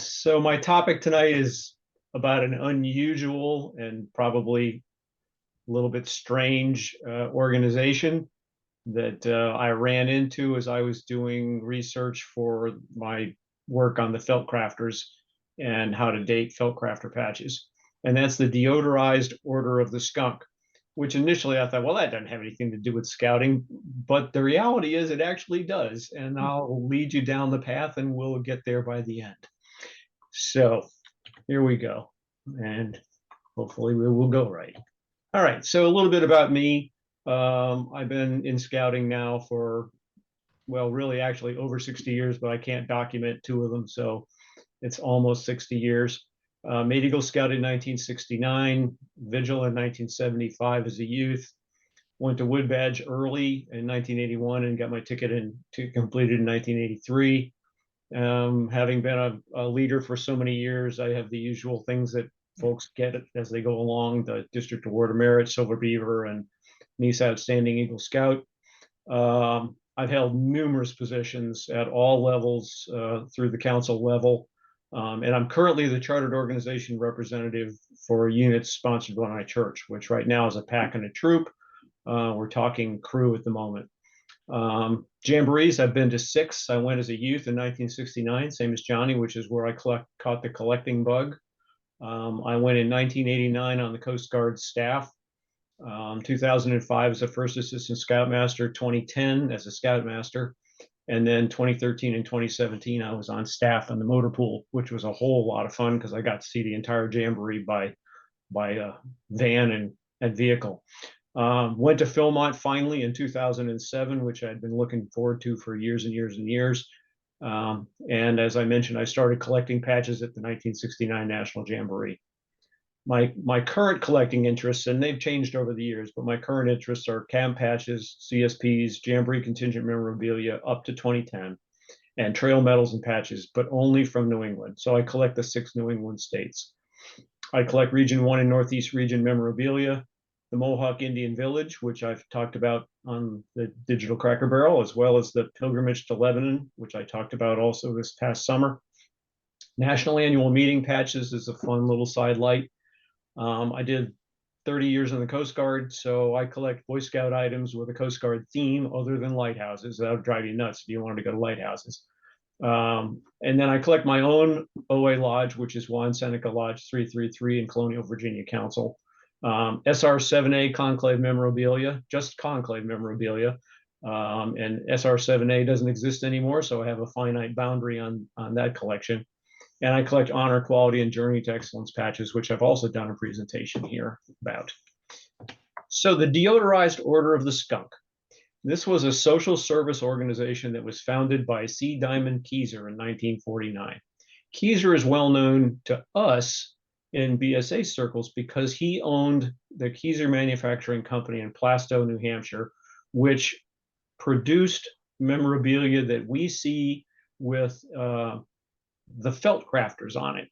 So my topic tonight is about an unusual and probably a little bit strange organization that I ran into as I was doing research for my work on the felt crafters and how to date felt crafter patches. And that's the Deodorized Order of the Skunk, which initially I thought, well, that doesn't have anything to do with scouting. But the reality is it actually does. And I'll lead you down the path and we'll get there by the end. So here we go. And hopefully we will go right. All right. So a little bit about me. I've been in scouting now for, well, really actually over 60 years, but I can't document two of them. So it's almost 60 years. Made Eagle Scout in 1969, Vigil in 1975 as a youth. Went to Wood Badge early in 1981 and got my ticket completed in 1983. Having been a leader for so many years, I have the usual things that folks get as they go along: the District Award of Merit, Silver Beaver, and NISA Outstanding Eagle Scout. I've held numerous positions at all levels through the council level, and I'm currently the chartered organization representative for units sponsored by my church, which right now is a pack and a troop. We're talking crew at the moment. Jamborees, I've been to 6. I went as a youth in 1969, same as Johnny, which is where I caught the collecting bug. I went in 1989 on the Coast Guard staff. 2005 as a first assistant scoutmaster, 2010 as a scoutmaster, and then 2013 and 2017 I was on staff in the motor pool, which was a whole lot of fun because I got to see the entire jamboree by van and vehicle. Went to Philmont finally in 2007, which I'd been looking forward to for years and years and years. And as I mentioned, I started collecting patches at the 1969 National Jamboree. My current collecting interests, and they've changed over the years, but my current interests are camp patches, CSPs, Jamboree contingent memorabilia up to 2010, and trail medals and patches, but only from New England. So I collect the 6 New England states. I collect Region 1 and Northeast Region memorabilia, the Mohawk Indian Village, which I've talked about on the Digital Cracker Barrel, as well as the Pilgrimage to Lebanon, which I talked about also this past summer. National Annual Meeting patches is a fun little sidelight. I did 30 years in the Coast Guard, so I collect Boy Scout items with a Coast Guard theme other than lighthouses. That would drive you nuts if you wanted to go to lighthouses. And then I collect my own OA Lodge, which is Juan Seneca Lodge 333 in Colonial Virginia Council. SR7A Conclave memorabilia, just Conclave memorabilia. And SR7A doesn't exist anymore, so I have a finite boundary on that collection. And I collect Honor, Quality, and Journey to Excellence patches, which I've also done a presentation here about. So the Deodorized Order of the Skunk. This was a social service organization that was founded by C. Diamond Keyser in 1949. Keyser is well known to us in BSA circles because he owned the Keyser Manufacturing Company in Plastow, New Hampshire, which produced memorabilia that we see with the felt crafters on it.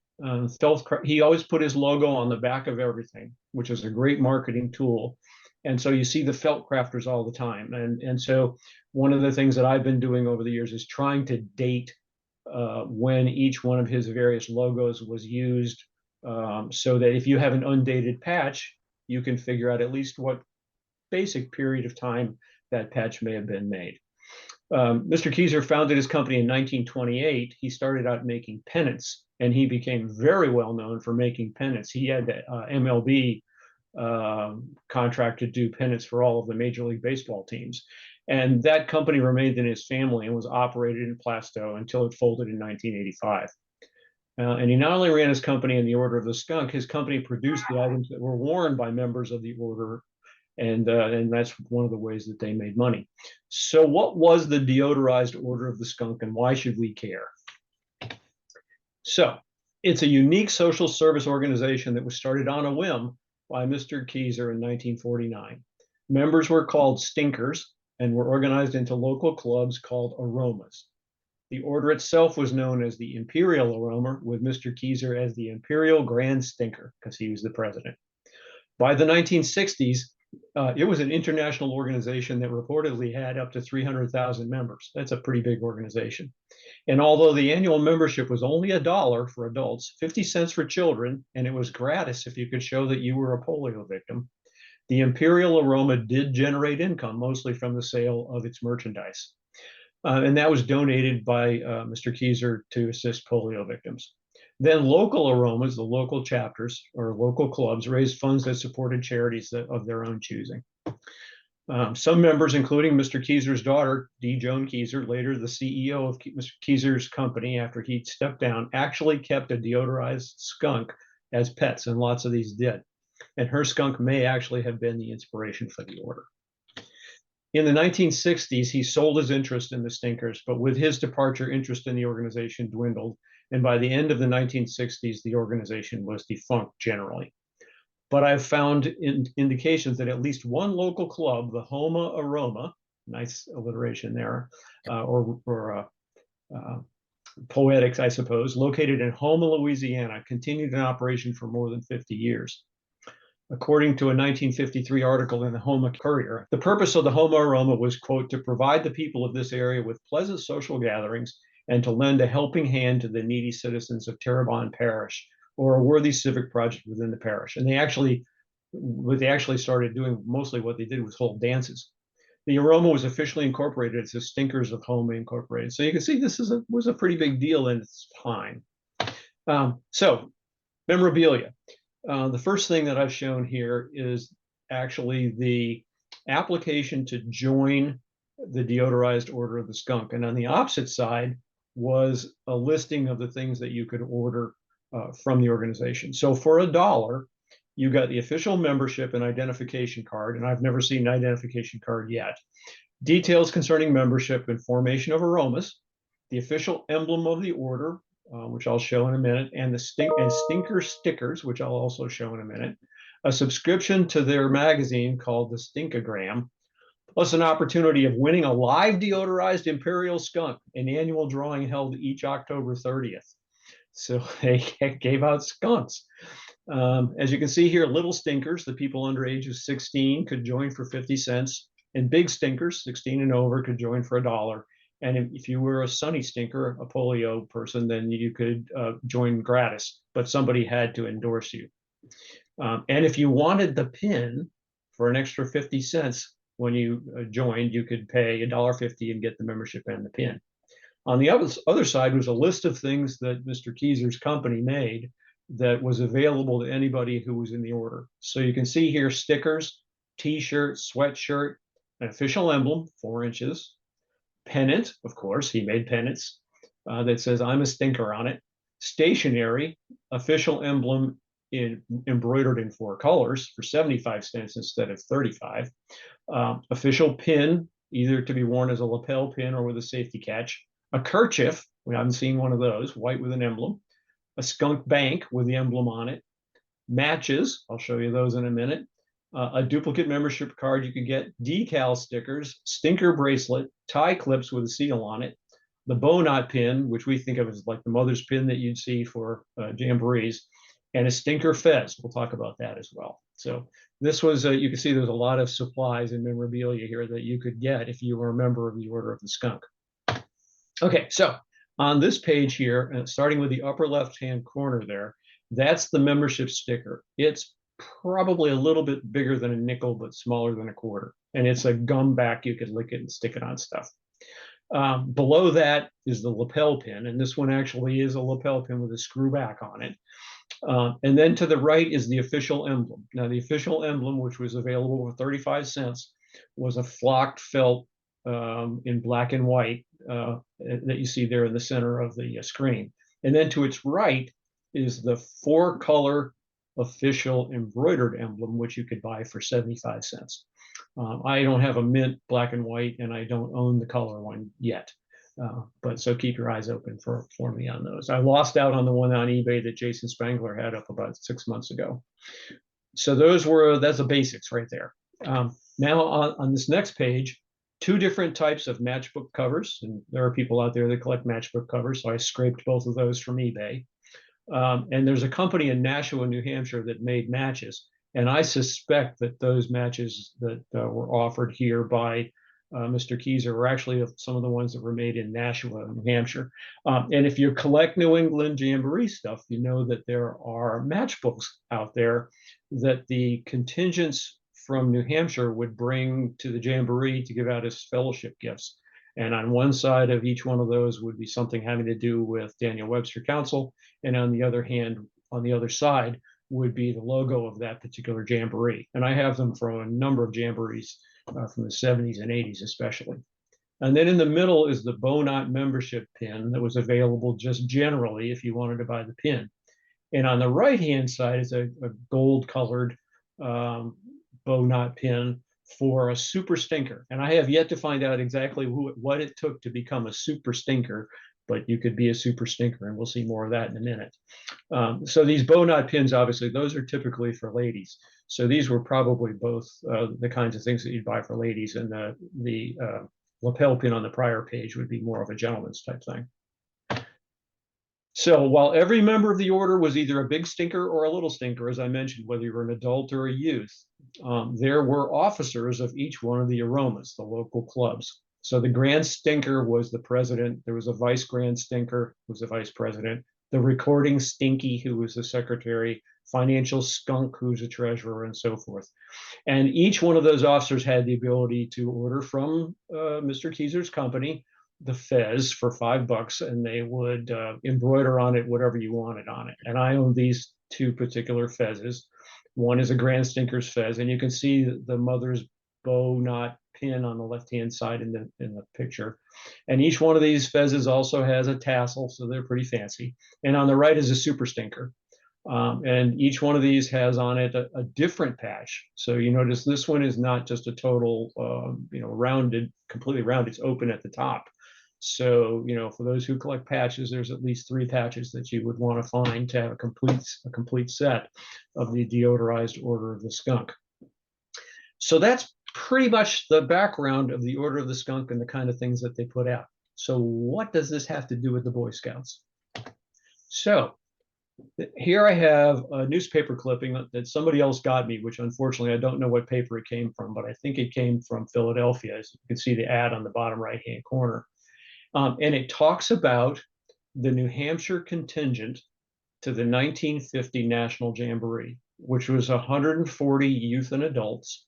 He always put his logo on the back of everything, which is a great marketing tool. And so you see the felt crafters all the time. And so one of the things that I've been doing over the years is trying to date when each one of his various logos was used, so that if you have an undated patch, you can figure out at least what basic period of time that patch may have been made. Mr. Keyser founded his company in 1928. He started out making pennants, and he became very well known for making pennants. He had the MLB contract to do pennants for all of the Major League Baseball teams. And that company remained in his family and was operated in Plastow until it folded in 1985. And he not only ran his company in the Order of the Skunk, his company produced the items that were worn by members of the order, and that's one of the ways that they made money. So what was the Deodorized Order of the Skunk, and why should we care? So it's a unique social service organization that was started on a whim by Mr. Keyser in 1949. Members were called stinkers and were organized into local clubs called aromas. The order itself was known as the Imperial Aroma, with Mr. Keyser as the Imperial Grand Stinker, because he was the president. By the 1960s, It was an international organization that reportedly had up to 300,000 members. That's a pretty big organization. And although the annual membership was only $1 for adults, 50 cents for children, and it was gratis if you could show that you were a polio victim, the Imperial Aroma did generate income, mostly from the sale of its merchandise. And that was donated by Mr. Keyser to assist polio victims. Then local aromas, the local chapters or local clubs, raised funds that supported charities of their own choosing. Some members, including Mr. Keyser's daughter, D. Joan Keyser, later the CEO of Mr. Keyser's company after he stepped down, actually kept a deodorized skunk as pets, and lots of these did. And her skunk may actually have been the inspiration for the order. In the 1960s, he sold his interest in the Stinkers, but with his departure, interest in the organization dwindled. And by the end of the 1960s, the organization was defunct generally. But I've found indications that at least one local club, the Homa Aroma, nice alliteration there, or poetics, I suppose, located in Homa, Louisiana, continued in operation for more than 50 years. According to a 1953 article in the Homa Courier, the purpose of the Homa Aroma was, quote, to provide the people of this area with pleasant social gatherings and to lend a helping hand to the needy citizens of Terrebonne Parish, or a worthy civic project within the parish. And what they actually started doing, mostly what they did was hold dances. The aroma was officially incorporated as the Stinkers of Homa Incorporated. So you can see this was a pretty big deal in its time. So memorabilia. The first thing that I've shown here is actually the application to join the Deodorized Order of the Skunk. And on the opposite side was a listing of the things that you could order from the organization. So for $1, you got the official membership and identification card, and I've never seen an identification card yet. Details concerning membership and formation of aromas, the official emblem of the order, which I'll show in a minute, and the stinker stickers, which I'll also show in a minute, a subscription to their magazine called the Stinkogram, plus an opportunity of winning a live deodorized Imperial Skunk, an annual drawing held each October 30th. So they gave out skunks. As you can see here, little stinkers, the people under age of 16 could join for 50 cents, and big stinkers, 16 and over, could join for $1. And if you were a sunny stinker, a polio person, then you could join gratis, but somebody had to endorse you. And if you wanted the pin for an extra 50 cents when you joined, you could pay $1.50 and get the membership and the pin. On the other side was a list of things that Mr. Keyser's company made that was available to anybody who was in the order. So you can see here stickers, t-shirt, sweatshirt, an official emblem, 4 inches, pennant, of course, he made pennants that says I'm a stinker on it, stationery, official emblem embroidered in 4 colors for 75 cents instead of 35, official pin, either to be worn as a lapel pin or with a safety catch, a kerchief, we haven't seen one of those, white with an emblem, a skunk bank with the emblem on it, matches, I'll show you those in a minute, a duplicate membership card you could get, decal stickers, stinker bracelet, tie clips with a seal on it, the bow knot pin, which we think of as like the mother's pin that you'd see for jamborees, and a stinker fezz. We'll talk about that as well. So this was, you can see there's a lot of supplies and memorabilia here that you could get if you were a member of the Order of the Skunk. Okay, so on this page here, starting with the upper left-hand corner there, that's the membership sticker. It's probably a little bit bigger than a nickel, but smaller than a quarter. And it's a gum back. You could lick it and stick it on stuff. Below that is the lapel pin. And this one actually is a lapel pin with a screw back on it. And then to the right is the official emblem. Now, the official emblem, which was available for 35 cents, was a flocked felt in black and white that you see there in the center of the screen. And then to its right is the 4-color official embroidered emblem, which you could buy for 75 cents. I don't have a mint black and white, and I don't own the color one yet. But so keep your eyes open for me on those. I lost out on the one on eBay that Jason Spangler had up about 6 months ago. So that's the basics right there. Now on this next page, 2 different types of matchbook covers. And there are people out there that collect matchbook covers. So I scraped both of those from eBay. And there's a company in Nashua, New Hampshire that made matches. And I suspect that those matches that were offered here by Mr. Keyser were actually some of the ones that were made in Nashua, New Hampshire. And if you collect New England Jamboree stuff, you know that there are matchbooks out there that the contingents from New Hampshire would bring to the Jamboree to give out as fellowship gifts. And on one side of each one of those would be something having to do with Daniel Webster Council. And on the other hand, on the other side, would be the logo of that particular jamboree. And I have them from a number of jamborees from the 70s and 80s especially. And then in the middle is the Bonot membership pin that was available just generally if you wanted to buy the pin. And on the right-hand side is a gold-colored Bonot pin for a super stinker. And I have yet to find out exactly what it took to become a super stinker, but you could be a super stinker, and we'll see more of that in a minute. So these Bonot pins, obviously, those are typically for ladies. So these were probably both the kinds of things that you'd buy for ladies, and the lapel pin on the prior page would be more of a gentleman's type thing. So while every member of the order was either a big stinker or a little stinker, as I mentioned, whether you were an adult or a youth, there were officers of each one of the aromas, the local clubs. So the grand stinker was the president. There was a vice grand stinker, who was the vice president. The recording stinky, who was the secretary. Financial skunk, who's a treasurer, and so forth. And each one of those officers had the ability to order from Mr. Keyser's company the fezz for $5, and they would embroider on it whatever you wanted on it. And I own these two particular fezzes. One is a Grand Stinker's fezz, and you can see the mother's bow knot pin on the left-hand side in the picture. And each one of these fezzes also has a tassel, so they're pretty fancy. And on the right is a super stinker. And each one of these has on it a different patch. So you notice this one is not just a total, rounded, completely round. It's open at the top. So, for those who collect patches, there's at least 3 patches that you would want to find to have a complete set of the Deodorized Order of the Skunk. So that's pretty much the background of the Order of the Skunk and the kind of things that they put out. So what does this have to do with the Boy Scouts? So here I have a newspaper clipping that somebody else got me, which unfortunately I don't know what paper it came from, but I think it came from Philadelphia. As you can see the ad on the bottom right-hand corner. And it talks about the New Hampshire contingent to the 1950 National Jamboree, which was 140 youth and adults.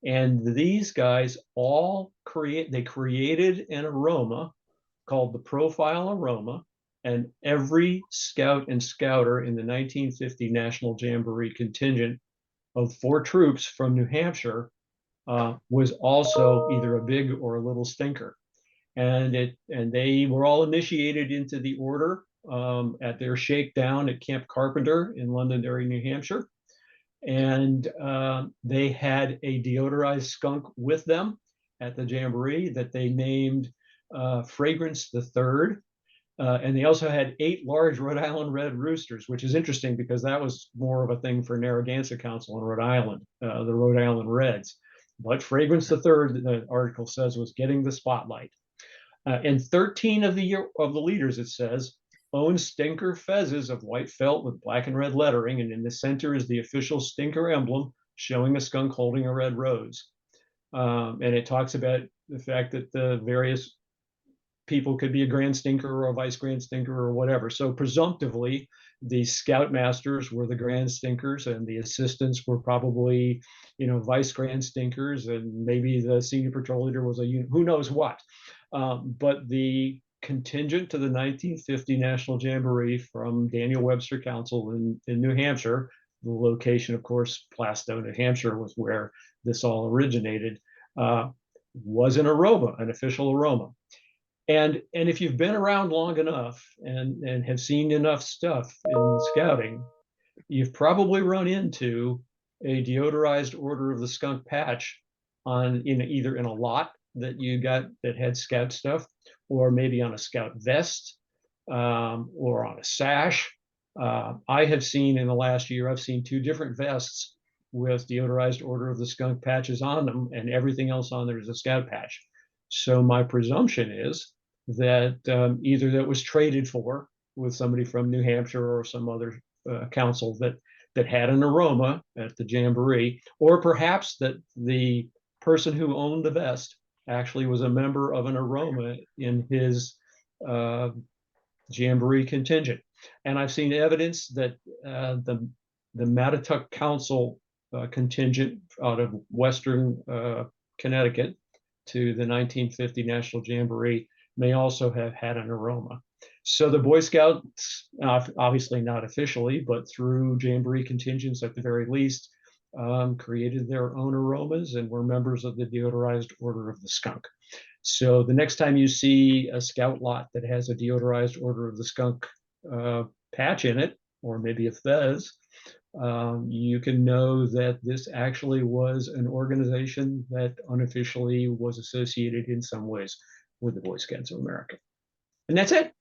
And these guys all created an aroma called the Profile Aroma. And every scout and scouter in the 1950 National Jamboree contingent of 4 troops from New Hampshire was also either a big or a little stinker. And they were all initiated into the order at their shakedown at Camp Carpenter in Londonderry, New Hampshire. And they had a deodorized skunk with them at the Jamboree that they named Fragrance the Third. And they also had 8 large Rhode Island red roosters, which is interesting because that was more of a thing for Narragansett Council in Rhode Island, the Rhode Island Reds. But Fragrance the Third, the article says, was getting the spotlight. And 13 of the leaders, it says, own stinker fezzes of white felt with black and red lettering, and in the center is the official stinker emblem showing a skunk holding a red rose. And it talks about the fact that the various people could be a grand stinker or a vice grand stinker or whatever. So presumptively, the scoutmasters were the grand stinkers, and the assistants were probably, vice grand stinkers, and maybe the senior patrol leader was who knows what. But the contingent to the 1950 National Jamboree from Daniel Webster Council in New Hampshire, the location, of course, Plastow, New Hampshire, was where this all originated, was an aroma, an official aroma. And if you've been around long enough and have seen enough stuff in scouting, you've probably run into a Deodorized Order of the Skunk patch either in a lot that you got that had scout stuff, or maybe on a scout vest, or on a sash. I have seen in the last year, I've seen 2 different vests with Deodorized Order of the Skunk patches on them, and everything else on there is a scout patch. So my presumption is that either that was traded for with somebody from New Hampshire or some other council that that had an aroma at the jamboree, or perhaps that the person who owned the vest actually was a member of an aroma in his uh, jamboree contingent. And I've seen evidence that the Mattituck Council contingent out of Western Connecticut to the 1950 National Jamboree may also have had an aroma. So the Boy Scouts, obviously not officially, but through Jamboree contingents at the very least, created their own aromas and were members of the Deodorized Order of the Skunk. So the next time you see a scout lot that has a Deodorized Order of the Skunk patch in it, or maybe a fezz, you can know that this actually was an organization that unofficially was associated in some ways with the Boy Scouts of America. And that's it.